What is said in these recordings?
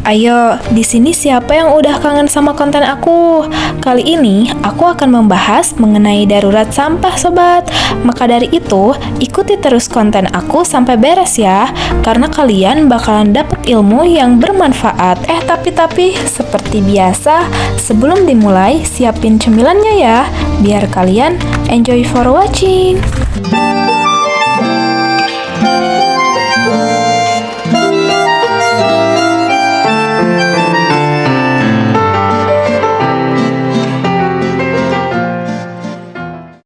Ayo, di sini siapa yang udah kangen sama konten aku? Kali ini aku akan membahas mengenai darurat sampah sobat. Maka dari itu, ikuti terus konten aku sampai beres ya, karena kalian bakalan dapet ilmu yang bermanfaat. Tapi seperti biasa, sebelum dimulai siapin cemilannya ya, biar kalian enjoy for watching.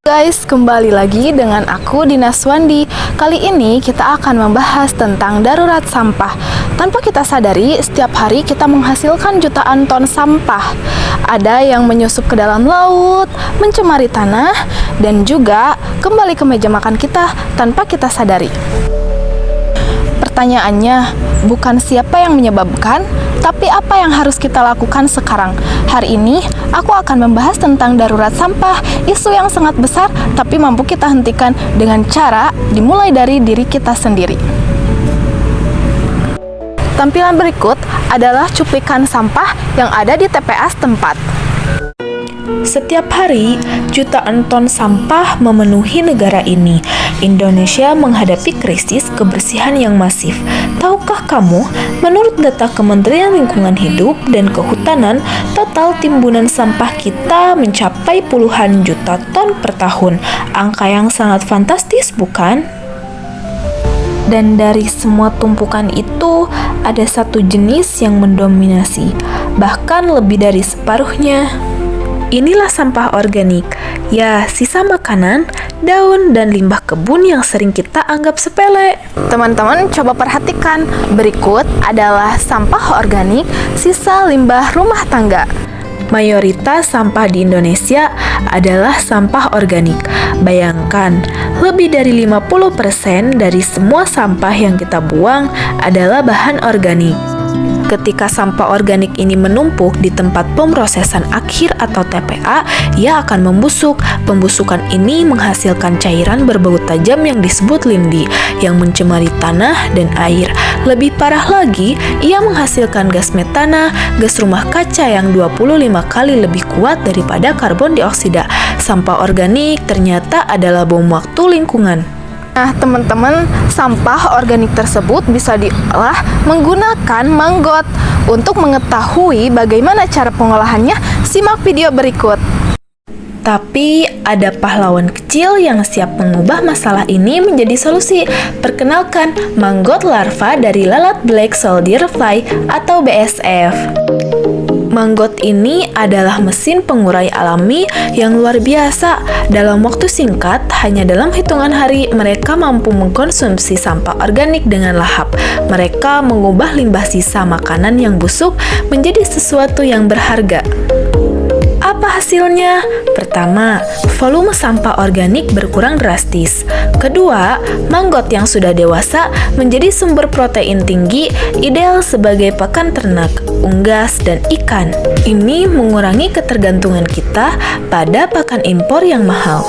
Guys, kembali lagi dengan aku Dina Swandi. Kali ini kita akan membahas tentang darurat sampah. Tanpa kita sadari, setiap hari kita menghasilkan jutaan ton sampah. Ada yang menyusup ke dalam laut, mencemari tanah, dan juga kembali ke meja makan kita tanpa kita sadari. Pertanyaannya, bukan siapa yang menyebabkan, tapi apa yang harus kita lakukan sekarang. Hari ini, aku akan membahas tentang darurat sampah, isu yang sangat besar, tapi mampu kita hentikan dengan cara dimulai dari diri kita sendiri. Tampilan berikut adalah cuplikan sampah yang ada di TPA setempat. Setiap hari, jutaan ton sampah memenuhi negara ini. Indonesia menghadapi krisis kebersihan yang masif. Tahukah kamu, menurut data Kementerian Lingkungan Hidup dan Kehutanan, total timbunan sampah kita mencapai puluhan juta ton per tahun. Angka yang sangat fantastis, bukan? Dan dari semua tumpukan itu, ada satu jenis yang mendominasi, bahkan lebih dari separuhnya. Inilah sampah organik, ya sisa makanan, daun, dan limbah kebun yang sering kita anggap sepele. Teman-teman coba perhatikan, berikut adalah sampah organik, sisa limbah rumah tangga. Mayoritas sampah di Indonesia adalah sampah organik. Bayangkan, lebih dari 50% dari semua sampah yang kita buang adalah bahan organik. Ketika sampah organik ini menumpuk di tempat pemrosesan akhir atau TPA, ia akan membusuk. Pembusukan ini menghasilkan cairan berbau tajam yang disebut lindi, yang mencemari tanah dan air. Lebih parah lagi, ia menghasilkan gas metana, gas rumah kaca yang 25 kali lebih kuat daripada karbon dioksida. Sampah organik ternyata adalah bom waktu lingkungan. Nah, teman-teman, sampah organik tersebut bisa diolah menggunakan manggot. Untuk mengetahui bagaimana cara pengolahannya, simak video berikut. Tapi ada pahlawan kecil yang siap mengubah masalah ini menjadi solusi. Perkenalkan, manggot larva dari lalat Black Soldier Fly atau BSF. Manggot ini adalah mesin pengurai alami yang luar biasa. Dalam waktu singkat, hanya dalam hitungan hari, mereka mampu mengkonsumsi sampah organik dengan lahap. Mereka mengubah limbah sisa makanan yang busuk menjadi sesuatu yang berharga. Apa hasilnya? Pertama, volume sampah organik berkurang drastis. Kedua, manggot yang sudah dewasa menjadi sumber protein tinggi, ideal sebagai pakan ternak, unggas, dan ikan. Ini mengurangi ketergantungan kita pada pakan impor yang mahal.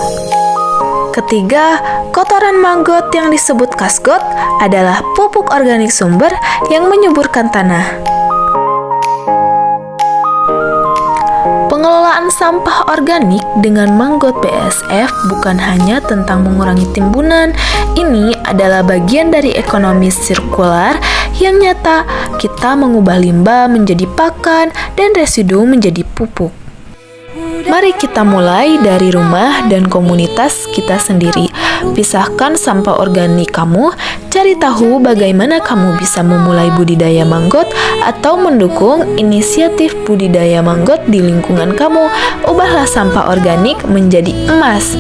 Ketiga, kotoran manggot yang disebut kasgot adalah pupuk organik sumber yang menyuburkan tanah. Pengelolaan sampah organik dengan manggot BSF bukan hanya tentang mengurangi timbunan, ini adalah bagian dari ekonomi sirkular yang nyata. Kita mengubah limbah menjadi pakan dan residu menjadi pupuk. Mari kita mulai dari rumah dan komunitas kita sendiri. Pisahkan sampah organik kamu, cari tahu bagaimana kamu bisa memulai budidaya manggot atau mendukung inisiatif budidaya manggot di lingkungan kamu. Ubahlah sampah organik menjadi emas.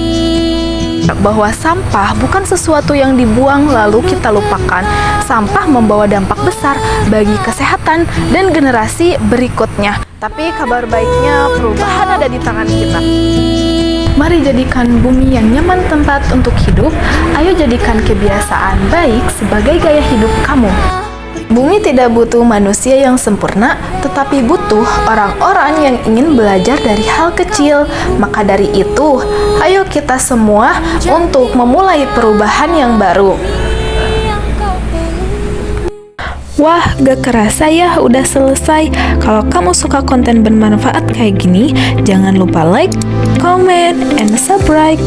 Bahwa sampah bukan sesuatu yang dibuang lalu kita lupakan. Sampah membawa dampak besar bagi kesehatan dan generasi berikutnya. Tapi kabar baiknya, perubahan ada di tangan kita. Mari jadikan bumi yang nyaman tempat untuk hidup. Ayo jadikan kebiasaan baik sebagai gaya hidup kamu. Bumi tidak butuh manusia yang sempurna, tetapi butuh orang-orang yang ingin belajar dari hal kecil. Maka dari itu, ayo kita semua untuk memulai perubahan yang baru. Wah, gak kerasa ya udah selesai. Kalau kamu suka konten bermanfaat kayak gini, jangan lupa like, comment, and subscribe.